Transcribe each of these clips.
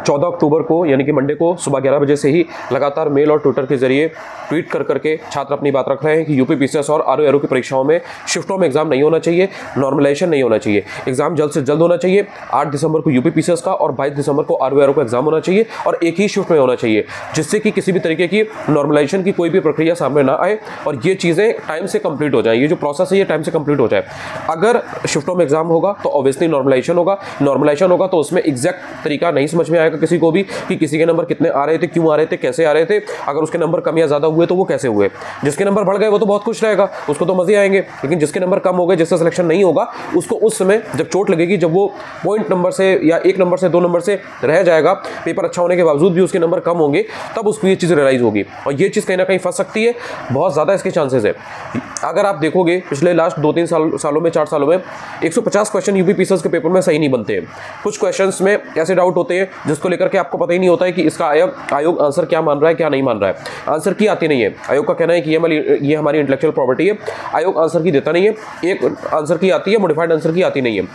14 अक्टूबर को यानी कि मंडे को सुबह 11 बजे से ही लगातार मेल और ट्विटर के जरिए ट्वीट कर करके छात्र अपनी बात रख रहे हैं कि यूपी पीसीएस और आरओ की परीक्षाओं में शिफ्टों में एग्जाम नहीं होना चाहिए, नॉर्मलाइजेशन नहीं होना चाहिए, एग्जाम जल्द से जल्द होना चाहिए। 8 दिसंबर को यूपी पीसीएस का और 22 दिसंबर को आरओ का एग्जाम होना चाहिए और एक ही शिफ्ट में होना चाहिए, जिससे कि किसी भी तरीके की नॉर्मलाइजेशन की कोई भी प्रक्रिया सामने ना आए और ये चीज़ें टाइम से कंप्लीट हो जाए। ये जो प्रोसेस है ये टाइम से कंप्लीट हो जाए। अगर शिफ्टों में एग्जाम होगा तो ऑब्वियसली नॉर्मलाइजेशन होगा, नॉर्मलाइजेशन होगा तो उसमें एग्जैक्ट तरीका नहीं समझ में आएगा किसी को भी कि किसी के नंबर कितने आ रहे थे, क्यों आ रहे थे, कैसे आ रहे थे। अगर उसके नंबर कम या ज़्यादा हुए तो वो कैसे हुए। जिसके नंबर बढ़ गए वो तो बहुत खुश रहेगा, उसको तो मजे आएंगे, लेकिन जिसके नंबर कम हो गए, जिसका सिलेक्शन नहीं होगा, उसको उस समय जब चोट लगेगी, जब वो पॉइंट नंबर से या 1 नंबर से 2 नंबर से रह जाएगा, पेपर अच्छा होने के बावजूद भी उसके नंबर कम होंगे, तब उसको ये चीज़ रियलाइज होगी और ये चीज़ कहीं ना कहीं फंस सकती है। बहुत ज़्यादा इसके चांसेस है। अगर आप देखोगे पिछले लास्ट 2-3 सालों में 4 सालों में 150 क्वेश्चन यूपी पीसीएस के पेपर में सही नहीं बनते हैं। कुछ क्वेश्चंस में ऐसे डाउट होते हैं जिसको लेकर के आपको पता ही नहीं होता है कि इसका आयोग आंसर क्या मान रहा है, क्या नहीं मान रहा है। आंसर की आती नहीं है। आयोग का कहना है कि ये हमारी इंटेलेक्चुअल प्रॉपर्टी है। आयोग आंसर की देता नहीं है। एक आंसर की आती है, मॉडिफाइड आंसर की आती नहीं है।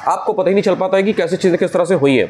आपको पता ही नहीं चल पाता है कि कैसे चीज़ें किस तरह से हुई है।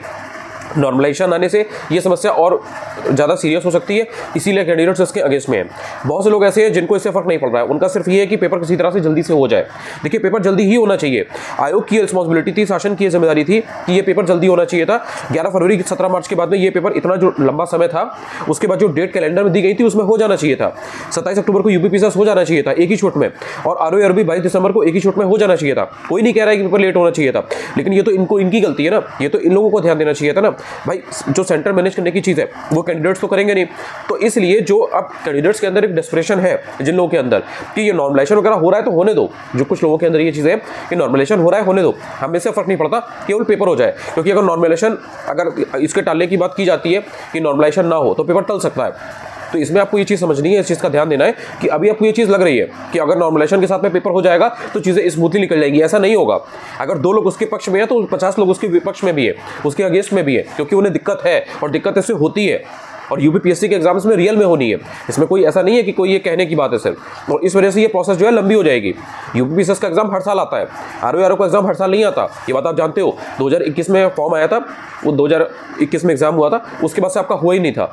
नॉर्मलाइजेशन आने से ये समस्या और ज़्यादा सीरियस हो सकती है, इसीलिए कैंडिडेट्स इसके अगेंस्ट में हैं। बहुत से लोग ऐसे हैं जिनको इससे फर्क नहीं पड़ रहा है, उनका सिर्फ ये है कि पेपर किसी तरह से जल्दी से हो जाए। देखिए, पेपर जल्दी ही होना चाहिए। आयोग की रिस्पॉन्सिबिलिटी थी, शासन की जिम्मेदारी थी कि ये पेपर जल्दी होना चाहिए था। 11 फरवरी 17 मार्च के बाद में ये पेपर इतना जो लंबा समय था, उसके बाद जो डेट कैलेंडर में दी गई थी उसमें हो जाना चाहिए था। 27 अक्टूबर को यूपी पीसीएस हो जाना चाहिए था एक ही छूट में, और आरओ भी 22 दिसंबर को एक ही छूट में हो जाना चाहिए था। कोई नहीं कह रहा है कि पेपर लेट होना चाहिए था, लेकिन ये तो इनकी गलती है ना, ये तो इन लोगों को ध्यान देना चाहिए था ना भाई। जो सेंटर मैनेज करने की चीज़ है वो कैंडिडेट्स तो करेंगे नहीं, तो इसलिए जो अब कैंडिडेट्स के अंदर एक डेस्परेशन है जिन लोगों के अंदर कि ये नॉर्मलाइजेशन वगैरह हो रहा है तो होने दो। जो कुछ लोगों के अंदर ये चीज़ है कि नॉर्मलाइजेशन हो रहा है होने दो, हमें से फर्क नहीं पड़ता, केवल पेपर हो जाए। क्योंकि अगर नॉर्मलाइजेशन, अगर इसके टालने की बात की जाती है कि नॉर्मलाइजेशन ना हो तो पेपर टल सकता है। तो इसमें आपको ये चीज़ समझनी है, इस चीज़ का ध्यान देना है कि अभी आपको ये चीज़ लग रही है कि अगर नॉर्मलाइजेशन के साथ में पेपर हो जाएगा तो चीज़ें स्मूथली निकल जाएंगी। ऐसा नहीं होगा। अगर 2 लोग उसके पक्ष में है तो 50 लोग उसके विपक्ष में भी है, उसके अगेंस्ट में भी है, क्योंकि उन्हें दिक्कत है और दिक्कत इससे होती है। और यूपीपीएससी के एग्जाम्स में रियल में होनी है। इसमें कोई ऐसा नहीं है कि कोई ये कहने की बात है सिर्फ, और इस वजह से ये प्रोसेस जो है लंबी हो जाएगी। यूपीपीएससी का एग्जाम हर साल आता है, आरओ का एग्जाम हर साल नहीं आता, ये बात आप जानते हो। 2021 में फॉर्म आया था, वो 2021 में एग्जाम हुआ था, उसके बाद से आपका हुआ ही नहीं था।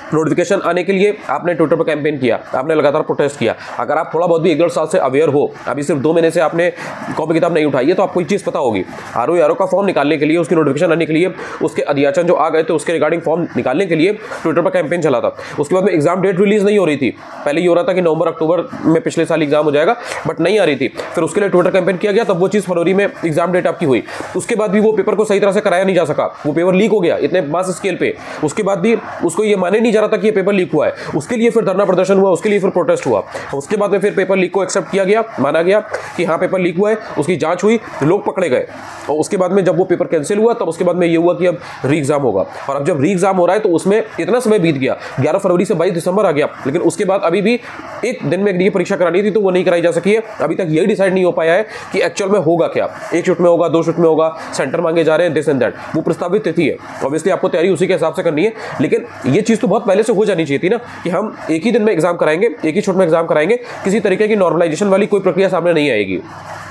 नोटिफिकेशन आने के लिए आपने ट्विटर पर कैंपेन किया, आपने लगातार प्रोटेस्ट किया। अगर आप थोड़ा बहुत भी 1-1.5 साल से अवेयर हो, अभी सिर्फ 2 महीने से आपने कॉपी किताब नहीं उठाई है, तो आपको ये चीज़ पता होगी। आरओ का फॉर्म निकालने के लिए, उसकी नोटिफिकेशन आने के लिए, उसके अध्याचन जो आ गए थे उसके रिगार्डिंग फॉर्म निकालने के लिए ट्विटर पर कैंपेन चला था। उसके बाद में एग्जाम डेट रिलीज नहीं हो रही थी। पहले ये हो रहा था कि नवंबर अक्टूबर में पिछले साल एग्जाम हो जाएगा, बट नहीं आ रही थी। फिर उसके लिए ट्विटर कैंपेन किया गया, तब वो चीज़ फरवरी में एग्जाम डेट आपकी हुई। उसके बाद भी वो पेपर को सही तरह से कराया नहीं जा सका, वो पेपर लीक हो गया इतने मास स्केल पे। उसके बाद भी उसको ये माने नहीं जा रहा था कि ये पेपर लीक हुआ है। उसके लिए फिर धरना प्रदर्शन हुआ, उसके लिए फिर प्रोटेस्ट हुआ। उसके बाद में फिर पेपर लीक को एक्सेप्ट किया गया, माना गया कि हाँ पेपर लीक हुआ है, उसकी जांच हुई, लोग पकड़े गए। और उसके बाद में जब वो पेपर कैंसिल हुआ, तब उसके बाद में ये हुआ कि अब री एग्जाम होगा। और अब जब री एग्जाम हो रहा है तो उसमें इतना समय बीत गया, 11 फरवरी से 22 दिसंबर आ गया, लेकिन उसके बाद अभी भी एक दिन में एक परीक्षा करानी थी तो वो नहीं कराई जा सकी है। अभी तक यही डिसाइड नहीं हो पाया है कि एक्चुअल में होगा क्या, 1 शिफ्ट में होगा, 2 शिफ्ट में होगा, सेंटर मांगे जा रहे हैं, दिस एंड दैट। वो प्रस्तावित तिथि है, ऑब्वियसली आपको तैयारी उसी के हिसाब से करनी है, लेकिन ये चीज़ तो बहुत पहले से हो जानी चाहिए थी ना कि हम एक ही दिन में एग्जाम कराएंगे, एक ही छूट में एग्जाम कराएंगे, किसी तरीके की नॉर्मलाइजेशन वाली कोई प्रक्रिया सामने नहीं आएगी।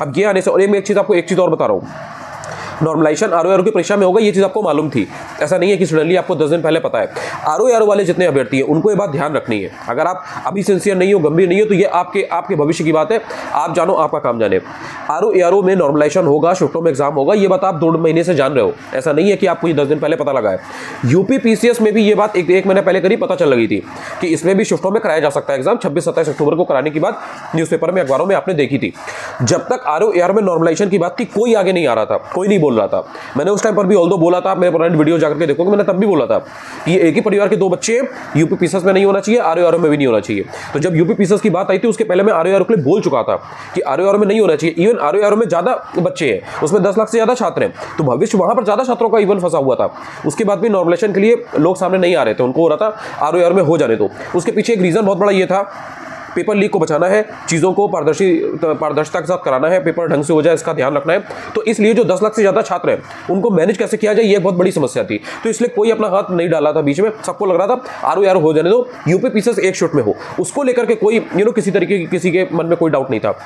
अब ये आने से, और मैं एक चीज़ और बता रहा हूँ, नॉर्मलाइजेशन आरओ की परीक्षा में होगा, ये चीज़ आपको मालूम थी। ऐसा नहीं है कि सडनली आपको 10 दिन पहले पता है। आरओ वाले जितने अभ्यर्थी हैं उनको ये बात ध्यान रखनी है। अगर आप अभी सिंसियर नहीं हो, गंभीर नहीं हो, तो ये आपके भविष्य की बात है। आप जानो, आपका काम जाने। आरओ में नॉर्मलाइजेशन होगा, शिफ्टों में एग्जाम होगा, ये बात आप 2 महीने से जान रहे हो। ऐसा नहीं है कि आपको ये 10 दिन पहले पता लगा है। यूपी पीसीएस में भी ये बात एक महीने पहले करीब पता चल लगी थी कि इसमें भी शिफ्टों में कराया जा सकता है एग्जाम। 26-27 अक्टूबर को कराने की बात न्यूज़पेपर में, अखबारों में आपने देखी थी। जब तक आरओ में नॉर्मलाइजेशन की बात थी, कोई आगे नहीं आ रहा था, कोई नहीं बोल रहा था। मैंने उस टाइम पर भी ऑल्दो बोला था, आप मेरे पुराने वीडियो जाकर के देखोगे, मैंने तब भी बोला था कि ये एक ही परिवार के 2 बच्चे हैं, यूपी पीसीएस में नहीं होना चाहिए, आरओ में भी नहीं होना चाहिए। तो जब यूपी पीसीएस की बात आई थी, उसके पहले मैं आरओ के लिए बोल चुका था कि आरओ में नहीं होना चाहिए। इवन आरओ में ज़्यादा बच्चे हैं, उसमें 10 लाख से ज़्यादा छात्र हैं, तो भविष्य वहां पर ज़्यादा छात्रों का इवन फंसा हुआ था। उसके बाद भी नॉर्मलाइजेशन के लिए लोग सामने नहीं आ रहे थे, उनको हो रहा था आरओ में हो जाने दो। उसके पीछे एक रीज़न बहुत बड़ा ये था, पेपर लीक को बचाना है, चीज़ों को पारदर्शिता के साथ कराना है, पेपर ढंग से हो जाए, इसका ध्यान रखना है। तो इसलिए जो 10 लाख से ज़्यादा छात्र हैं उनको मैनेज कैसे किया जाए, ये एक बहुत बड़ी समस्या थी। तो इसलिए कोई अपना हाथ नहीं डाला था बीच में, सबको लग रहा था आरओ हो जाने दो, यूपी पीसीएस 1 शिफ्ट में हो, उसको लेकर के कोई किसी तरीके की किसी के मन में कोई डाउट नहीं था।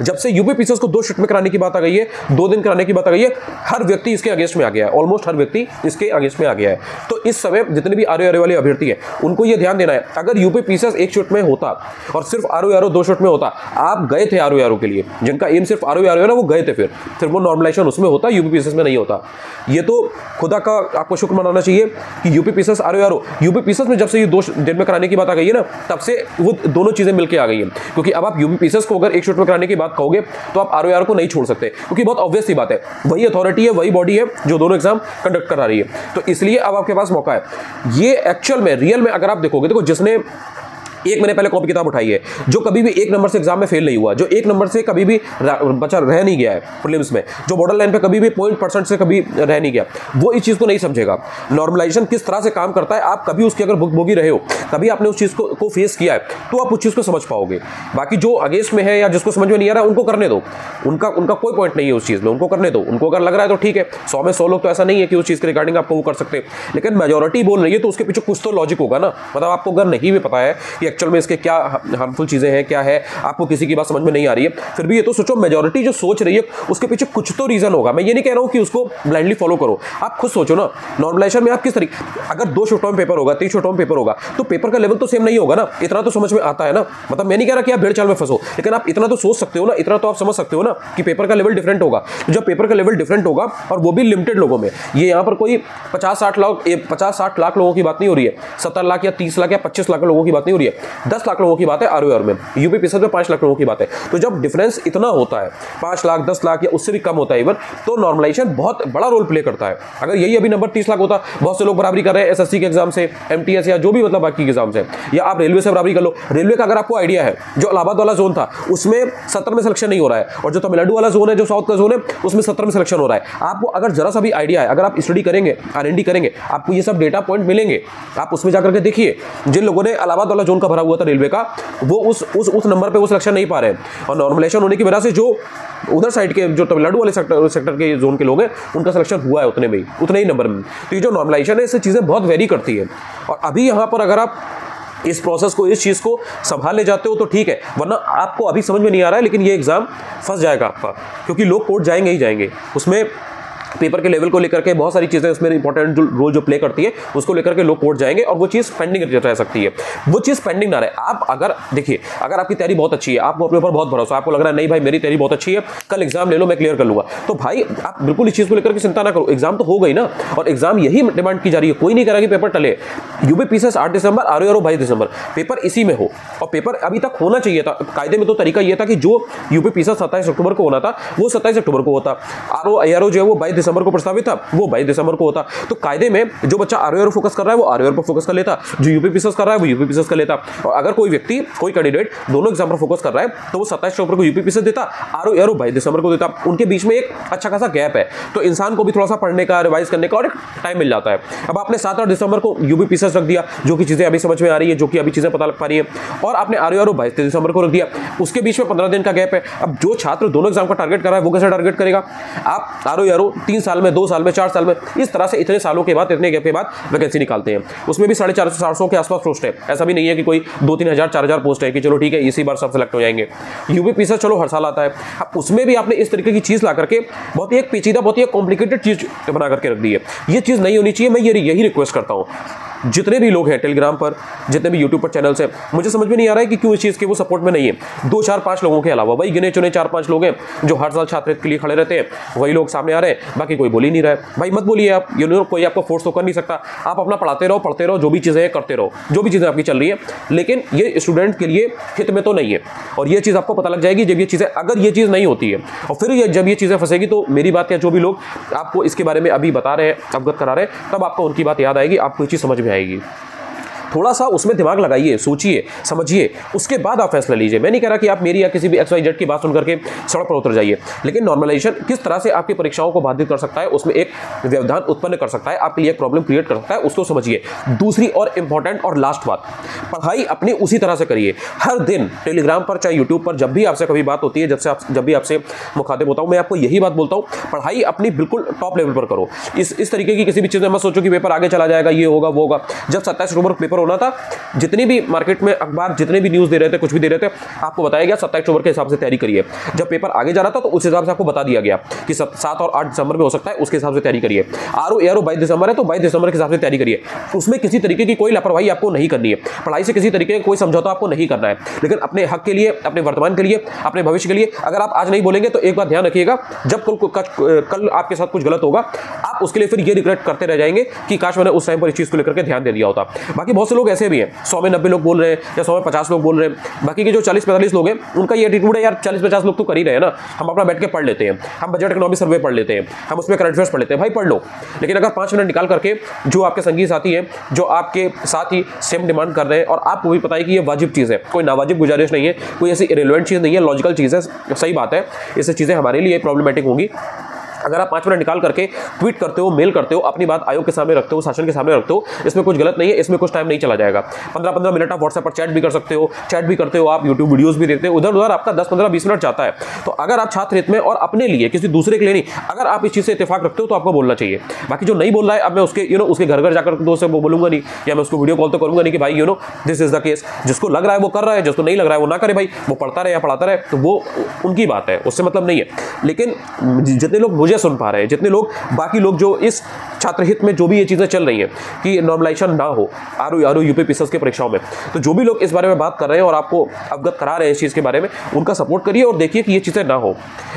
जब से यूपीपीसीएस को 2 शिफ्ट में कराने की बात आ गई है, 2 दिन कराने की बात आ गई है, हर व्यक्ति इसके अगेंस्ट में आ गया है, ऑलमोस्ट हर व्यक्ति इसके अगेंस्ट में आ गया है। तो इस समय जितने भी आरओ वाले अभ्यर्थी है उनको ये ध्यान देना है, अगर यूपीपीसीएस 1 शिफ्ट में होता और सिर्फ आरओ 2 शिफ्ट में होता, आप गए थे आरओ के लिए, जिनका एम सिर्फ आरओ है ना, वो गए थे, फिर वो नॉर्मलाइजेशन उसमें होता, यूपीपीसीएस में नहीं होता। ये तो खुदा का आपको शुक्र मनाना चाहिए कि यूपीपीसीएस आरओ यूपीपीसीएस में जब से ये 2 दिन में कराने की बात आ गई है ना, तब से वो दोनों चीजें मिलकर आ गई है। क्योंकि अब आप यूपीपीसीएस को अगर 1 शिफ्ट में कराने की बात कहोगे तो आप आरओ को नहीं छोड़ सकते, क्योंकि बहुत ऑब्वियस सी बात है, वही अथॉरिटी है, वही बॉडी है जो दोनों एग्जाम कंडक्ट करा रही है। तो इसलिए अब आपके पास मौका है। ये एक्चुअल में रियल में अगर आप देखोगे, देखो जिसने 1 महीने पहले कॉपी किताब उठाई है, जो कभी भी 1 नंबर से एग्जाम में फेल नहीं हुआ, जो 1 नंबर से कभी भी बचा रह नहीं गया है प्रीलिम्स में, जो बॉर्डर लाइन पे कभी भी 0% से कभी रह नहीं गया, वो इस चीज को नहीं समझेगा। नॉर्मलाइजेशन किस तरह से काम करता है, आप कभी उसकी अगर भुगभोगी रहे हो, कभी आपने उस चीज को फेस किया है, तो आप उस चीज को समझ पाओगे। बाकी जो अगेंस्ट में है या जिसको समझ में नहीं आ रहा, उनको करने दो, उनका कोई पॉइंट नहीं है उस चीज में, उनको करने दो। उनको अगर लग रहा है तो ठीक है, 100 में 100 लोग तो ऐसा नहीं है कि उस चीज के रिगार्डिंग आपको वो कर सकते हैं, लेकिन मेजोरिटी बोल रही है तो उसके पीछे कुछ तो लॉजिक होगा ना। मतलब आपको अगर नहीं भी पता है कि एक्चुअल में इसके क्या हार्मफुल चीजें हैं, क्या है, आपको किसी की बात समझ में नहीं आ रही है, फिर भी ये तो सोचो मेजॉरिटी जो सोच रही है उसके पीछे कुछ तो रीजन होगा। मैं ये नहीं कह रहा हूं कि उसको ब्लाइंडली फॉलो करो, आप खुद सोचो ना। नॉर्मलाइजेशन में आप किस तरीके, अगर 2 शिफ्टों में पेपर होगा, 3 शिफ्टों में पेपर होगा, तो पेपर का लेवल तो सेम नहीं होगा ना, इतना तो समझ में आता है ना। मतलब मैं नहीं कह रहा कि आप भेड़ चाल में फंसो, लेकिन आप इतना तो सोच सकते हो ना, इतना तो आप समझ सकते हो ना कि पेपर का लेवल डिफरेंट होगा। तो जब पेपर का लेवल डिफरेंट होगा और वो भी लिमिटेड लोगों में, ये यहाँ पर कोई 50-60 लाख लोगों की बात नहीं हो रही है, 70 लाख या 30 लाख या 25 लाख लोगों की बात नहीं हो रही है, 10 लाख लोगों की बात है आरओ में। यूपीपीसीएस में 5 लाख लोगों की बात है। तो जब डिफरेंस इतना होता है, 5 लाख 10 लाख या उससे भी कम होता है इवन, तो नॉर्मलाइजेशन बहुत बड़ा रोल प्ले करता है। अगर यही अभी नंबर 30 लाख होता, बहुत से लोग बराबरी कर रहे हैं एसएससी के एग्जाम से, एमटीएस या जो भी मतलब बाकी एग्जाम से, या आप रेलवे से बराबरी कर लो। रेलवे का अगर आपको आइडिया है, जो इलाहाबाद वाला जोन था उसमें 70 में सिलेक्शन नहीं हो रहा है, और जो तमिलनाडु वाला जोन है, जो साउथ का जोन है, उसमें 70 में सिलेक्शन हो रहा है। आपको अगर जरा सा भी आइडिया है, अगर आप स्टडी करेंगे, R&D करेंगे, आपको ये सब डेटा पॉइंट मिलेंगे। आप उसमें जाकर के देखिए, जिन लोगों ने इलाहाबाद वाला जोन का भरा हुआ था रेलवे का, वो उस नंबर पे वो सिलेक्शन नहीं पा रहे हैं, और नॉर्मलाइजेशन होने की वजह से जो उधर साइड के, जो तमिलनाडु वाले सेक्टर के जोन के लोग हैं, उनका सिलेक्शन हुआ है उतने ही नंबर में। तो ये जो नॉर्मलाइजेशन है, इससे चीजें बहुत वेरी करती है। और अभी यहाँ पर अगर आप इस प्रोसेस को, इस चीज को संभाल ले जाते हो तो ठीक है, वरना आपको अभी समझ में नहीं आ रहा है, लेकिन ये एग्जाम फंस जाएगा आपका, क्योंकि लोग कोर्ट जाएंगे ही जाएंगे। उसमें पेपर के लेवल को लेकर के बहुत सारी चीजें उसमें इंपॉर्टेंट रोल जो प्ले करती है, उसको लेकर के लोग कोर्ट जाएंगे, और वो चीज पेंडिंग रह सकती है। वो चीज पेंडिंग ना रहे। आप अगर देखिए, अगर आपकी तैयारी बहुत अच्छी है, आपको अपने ऊपर बहुत भरोसा, आपको लग रहा है नहीं भाई मेरी तैयारी बहुत अच्छी है, कल एग्जाम ले लो मैं क्लियर कर लूंगा, तो भाई आप बिल्कुल इस चीज को लेकर के चिंता ना करो, एग्जाम तो हो गई ना। और एग्जाम यही डिमांड की जा रही है, कोई नहीं कह रहा कि पेपर टले। यूपीपीसीएस 8 दिसंबर, आरओ 22 दिसंबर, पेपर इसी में हो, और पेपर अभी तक होना चाहिए था। कायदे में तो तरीका यह था कि जो यूपीपीसीएस 27 अक्टूबर को होना था, वो 27 अक्टूबर को होता। आरओ जो है वो 22 दिसंबर को प्रस्तावित था, वो 22 दिसंबर को होता। तो कायदे में जो बच्चा आरओ फोकस कर रहा है वो आरओ पर फोकस कर लेता, जो यूपीपीसीएस कर रहा है वो यूपीपीसीएस कर लेता। और अगर कोई व्यक्ति, कोई कैंडिडेट दोनों एग्जाम पर फोकस कर रहा है, तो वो 27 अक्टूबर को यूपीपीसीएस देता, आरओ 22 दिसंबर को देता। उनके बीच में एक अच्छा खासा गैप है, तो इंसान को भी थोड़ा सा पढ़ने का, रिवाइज करने का और एक टाइम मिल जाता है। अब आपने 7 दिसंबर को यूपीपीसीएस रख दिया, जो कि चीजें अभी समझ में आ रही है, जो कि अभी चीजें पता लग पा रही है, और आपने आरओ 22 दिसंबर को रख दिया, उसके बीच में 15 दिन का गैप है। अब जो छात्र दोनों एग्जाम का टारगेट कर रहा है, वो कैसे टारगेट करेगा? आप आरओ 3 साल में, 2 साल में, 4 साल में, इस तरह से इतने सालों के बाद, इतने गैप के बाद वैकेंसी निकालते हैं। उसमें भी 450-400 के आसपास पोस्ट है, ऐसा भी नहीं है कि कोई 2-3 हज़ार 4,000 पोस्ट है कि चलो ठीक है इसी बार सब सेलेक्ट हो जाएंगे। यूपीपीसीएस चलो हर साल आता है, उसमें भी आपने इस तरीके की चीज ला करके बहुत ही एक पेचीदा, बहुत ही कॉम्प्लिकेटेड चीज बना करके रख दी है। ये चीज नहीं होनी चाहिए। मैं यही रिक्वेस्ट करता हूँ जितने भी लोग हैं टेलीग्राम पर, जितने भी यूट्यूब पर चैनल्स हैं, मुझे समझ में नहीं आ रहा है कि क्यों इस चीज़ के वो सपोर्ट में नहीं है। 2-4-5 लोगों के अलावा वही गिने चुने 4-5 लोग हैं जो हर साल छात्र के लिए खड़े रहते हैं, वही लोग सामने आ रहे हैं, बाकी कोई बोल ही नहीं रहा है। भाई मत बोलिए आप, कोई आपको फोर्स तो कर नहीं सकता, आप अपना पढ़ते रहो, जो भी चीज़ें करते रहो, जो भी चीज़ें आपकी चल रही है, लेकिन ये स्टूडेंट के लिए हित में तो नहीं है। और ये चीज़ आपको पता लग जाएगी जब ये चीज़ें, अगर ये चीज़ नहीं होती है, और फिर जब ये चीज़ें फंसेगी, तो मेरी बात या जो भी लोग आपको इसके बारे में अभी बता रहे हैं, अवगत करा रहे हैं, तब आपको उनकी बात याद आएगी, आपको ये चीज़ समझ में आएगी। थोड़ा सा उसमें दिमाग लगाइए, सोचिए, समझिए, उसके बाद आप फैसला लीजिए। मैं नहीं कह रहा कि आप मेरी या किसी भी XYZ की बात सुन करके सड़क पर उतर जाइए, लेकिन नॉर्मलाइजेशन किस तरह से आपकी परीक्षाओं को बाधित कर सकता है, उसमें एक व्यवधान उत्पन्न कर सकता है, आपके लिए एक प्रॉब्लम क्रिएट कर सकता है, उसको समझिए। दूसरी और इंपॉर्टेंट और लास्ट बात, पढ़ाई अपनी उसी तरह से करिए। हर दिन टेलीग्राम पर, चाहे यूट्यूब पर, जब भी आपसे कभी बात होती है, जब भी आपसे मुखातिब होता हूँ, मैं आपको यही बात बोलता हूँ, पढ़ाई अपनी बिल्कुल टॉप लेवल पर करो। इस तरीके की किसी भी चीज़ में मत सोचो कि पेपर आगे चला जाएगा, ये होगा वो होगा। जब 27 अक्टूबर पेपर होना था, जितनी भी मार्केट में अखबार जितने भी न्यूज़ दे रहे थे, कुछ भी दे रहे थे, आपको बताया गया 27 अक्टूबर के हिसाब से तैयारी करिए। जब पेपर आगे जा रहा था तो उस हिसाब से आपको बता दिया गया कि 7 और 8 दिसंबर में हो सकता है, उसके हिसाब से तैयारी करिए। आरओ एआरओ 22 दिसंबर है तो 22 दिसंबर के हिसाब से तैयारी करिए। उसमें किसी तरीके की कोई लापरवाही आपको नहीं करनी है, पढ़ाई से किसी तरीके का कोई समझौता आपको नहीं करना है, लेकिन अपने हक के लिए, अपने वर्तमान के लिए, अपने भविष्य के लिए अगर आप आज नहीं बोलेंगे तो एक बात ध्यान रखिएगा, जब कल आपके साथ कुछ गलत होगा, आप उसके लिए फिर ये रिग्रेट करते रह जाएंगे कि काश मैंने उस टाइम पर इस चीज को लेकर के ध्यान दे दिया होता। बाकी बहुत से लोग ऐसे भी हैं, 100 में 90 लोग बोल रहे हैं या 100 में 50 लोग बोल रहे हैं, बाकी के जो 40-45 लोग हैं उनका ये एटीट्यूड है, यार 40-50 लोग तो कर ही रहे हैं ना, हम अपना बैठ के पढ़ लेते हैं, हम बजट इकोनॉमी सर्वे पढ़ लेते हैं, हम उसमें करंट अफेयर्स पढ़ लेते हैं। भाई पढ़ लो, लेकिन अगर 5 मिनट निकाल करके जो आपके संगी साथी हैं, जो आपके साथ ही सेम डिमांड कर रहे हैं और आपको भी पता है कि ये वाजिब चीज़ है, कोई नावाजिब गुजारिश नहीं है, कोई ऐसी इरेलेवेंट चीज़ नहीं है, लॉजिकल चीज़ है, सही बात है, इससे चीज़ें हमारे लिए प्रॉब्लमेटिक होंगी। अगर आप 5 मिनट निकाल करके ट्वीट करते हो, मेल करते हो, अपनी बात आयोग के सामने रखते हो, शासन के सामने रखते हो, इसमें कुछ गलत नहीं है, इसमें कुछ टाइम नहीं चला जाएगा। 15-15 मिनट आप व्हाट्सएप पर चैट भी कर सकते हो, चैट भी करते हो, आप यूट्यूब वीडियोस भी देखते हो, उधर उधर आपका 10-15-20 मिनट जाता है। तो अगर आप छात्र हित में और अपने लिए, किसी दूसरे के लिए नहीं, अगर आप इस चीज़ से इत्तेफाक रखते हो तो आपको बोलना चाहिए। बाकी जो नहीं बोल रहा है, अब मैं उसके उसके घर घर जाकर दोस्त से वो बोलूंगा नहीं, या मैं उसको वीडियो कॉल तो करूंगा नहीं कि भाई दिस इज द केस। जिसको लग रहा है वो कर रहा है, जिसको नहीं लग रहा है वो ना करे भाई, वो पढ़ता रहे या पढ़ाता रहे, तो वो उनकी बात है, उससे मतलब नहीं है। लेकिन जितने लोग मुझे सुन पा रहे हैं, जितने लोग बाकी लोग जो इस छात्र हित में जो भी ये चीजें चल रही हैं कि नॉर्मलाइजेशन ना हो आरओ यूपी पीसीएस के परीक्षाओं में, तो जो भी लोग इस बारे में बात कर रहे हैं और आपको अवगत करा रहे हैं इस चीज के बारे में, उनका सपोर्ट करिए और देखिए कि ये चीजें ना हो।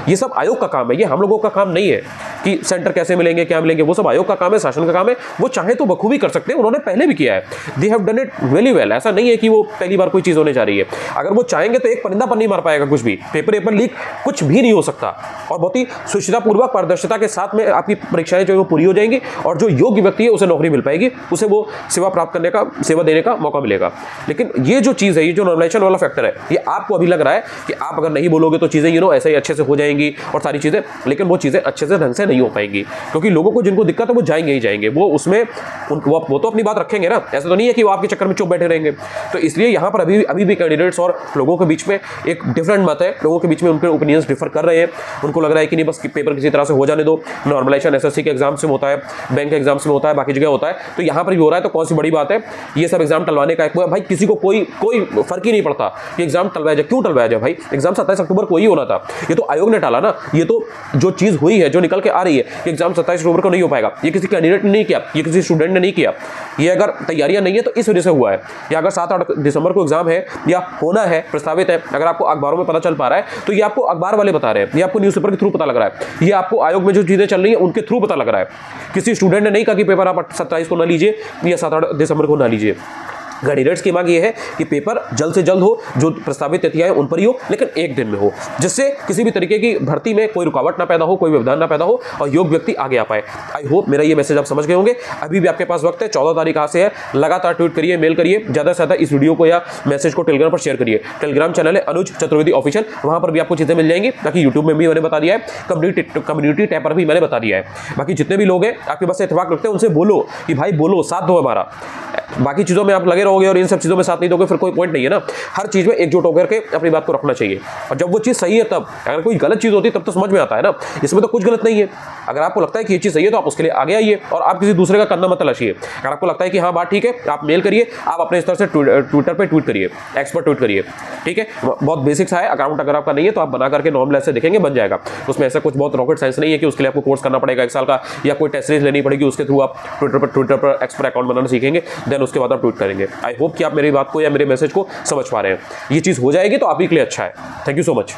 ये सब आयोग का काम है, ये हम लोगों का काम नहीं है कि सेंटर कैसे मिलेंगे, क्या मिलेंगे, वो सब आयोग का काम है, शासन का काम है। वो चाहे तो बखूबी कर सकते हैं, उन्होंने पहले भी किया है, they have done it very well. ऐसा नहीं है कि वो पहली बार कोई चीज होने जा रही है। अगर वो चाहेंगे तो एक परिंदा पर नहीं मार पाएगा कुछ भी, पेपर लीक कुछ भी नहीं हो सकता, और बहुत ही सुचितापूर्वक पारदर्शिता के साथ में आपकी परीक्षाएं जो है वो पूरी हो जाएंगी, और जो योग्य व्यक्ति है उसे नौकरी मिल पाएगी, उसे वो सेवा प्राप्त करने का, सेवा देने का मौका मिलेगा। लेकिन ये जो चीज़ है, ये जो नॉर्मलाइजेशन वाला फैक्टर है, ये आपको अभी लग रहा है कि आप अगर नहीं बोलोगे तो चीज़ें ऐसे ही अच्छे से हो जाएंगी और सारी चीज़ें, लेकिन वो चीज़ें अच्छे से ढंग से नहीं हो पाएंगी, क्योंकि लोगों को जिनको दिक्कत है वो जाएंगे ही जाएंगे, वो उसमें वो तो अपनी बात रखेंगे ना, ऐसा तो नहीं है कि वो आपके चक्कर में चुप बैठे रहेंगे। तो इसलिए यहाँ पर अभी भी कैंडिडेट्स और लोगों के बीच में एक डिफरेंट मत है, लोगों के बीच में उनके ओपिनियंस डिफर कर रहे हैं। उनको लग रहा है कि नहीं, बस पेपर किसी तरह से हो जाने दो, नॉर्मलाइजेशन एसएससी के एग्जाम से होता है, बैंक के एग्जाम में होता है, बाकी जगह होता है, तो यहाँ पर भी हो रहा है, तो कौन सी बड़ी बात है। ये सब एग्जाम टलवाने का भाई किसी को कोई फर्क ही नहीं पड़ता कि एग्जाम टलवाया जाए, क्यों टलवाया जाए भाई, एग्जाम 27 अक्टूबर को ही होना था, ये तो आयोग ने टाला ना। ये तो जो चीज हुई है, जो निकल के आ रही है कि एग्जाम 27 अक्टूबर को नहीं हो पाएगा, ये किसी कैंडिडेट ने नहीं किया, ये किसी स्टूडेंट ने नहीं किया, ये अगर तैयारियां नहीं है तो इस वजह से हुआ है। या अगर 7-8 दिसंबर को एग्जाम है या होना है, प्रस्तावित है, अगर आपको अखबारों में पता चल पा रहा है तो ये आपको अखबार वाले बता रहे हैं, ये आपको न्यूज़पेपर के थ्रू पता लग रहा है, ये आपको आयोग में जो चीजें चल रही है उनके थ्रू पता लग रहा है। किसी स्टूडेंट ने नहीं कहा कि पेपर आप 27 को ना लीजिए या 7-8 दिसंबर को ना लीजिए। कैंडिडेट्स की मांग ये है कि पेपर जल्द से जल्द हो, जो प्रस्तावित तिथियां उन पर ही हो, लेकिन एक दिन में हो, जिससे किसी भी तरीके की भर्ती में कोई रुकावट ना पैदा हो, कोई व्यवधान ना पैदा हो और योग्य व्यक्ति आगे आ पाए। आई होप मेरा ये मैसेज आप समझ गए होंगे। अभी भी आपके पास वक्त है, 14 तारीख आज से है, लगातार ट्वीट करिए, मेल करिए, ज़्यादा से ज़्यादा इस वीडियो को या मैसेज को टेलीग्राम पर शेयर करिए। टेलीग्राम चैनल है अनुज चतुर्वेदी ऑफिशियल, वहाँ पर भी आपको चीज़ें मिल जाएंगी। बाकी यूट्यूब में भी मैंने बता दिया है, कम्युनिटी टैब पर भी मैंने बता दिया है। बाकी जितने भी लोग हैं आपके पास इत्तेफाक रखते हैं, उनसे बोलो कि भाई बोलो, साथ दो हमारा। बाकी चीज़ों में आप लगे रहोगे और इन सब चीज़ों में साथ नहीं दोगे, फिर कोई पॉइंट नहीं है ना। हर चीज़ में एकजुट होकर के अपनी बात को रखना चाहिए, और जब वो चीज़ सही है तब, अगर कोई गलत चीज़ होती है तब तो समझ में आता है ना, इसमें तो कुछ गलत नहीं है। अगर आपको लगता है कि ये चीज़ सही है तो आप उसके लिए आगे आइए और आप किसी दूसरे का कंधा मत तलाशिए। अगर आपको लगता है कि हाँ बात ठीक है, आप मेल करिए, आप अपने स्तर से ट्विटर पर ट्वीट करिए, एक्सपर्ट ट्वीट करिए, ठीक है। बहुत बेसिक्स है, अकाउंट अगर आपका नहीं है तो आप बना करके नॉर्मल ऐसे देखेंगे, बन जाएगा। उसमें ऐसा कुछ बहुत रॉकेट साइंस नहीं है कि उसके लिए आपको कोर्स करना पड़ेगा 1 साल का, या कोई टेस्ट सीरीज लेनी पड़ेगी, उसके थ्रू आप ट्विटर पर एक्सपर्ट अकाउंट बनाना सीखेंगे, देन उसके बाद आप ट्वीट करेंगे। आई होप कि आप मेरी बात को या मेरे मैसेज को समझ पा रहे हैं। ये चीज़ हो जाएगी तो आप ही के लिए अच्छा है। Thank you so much.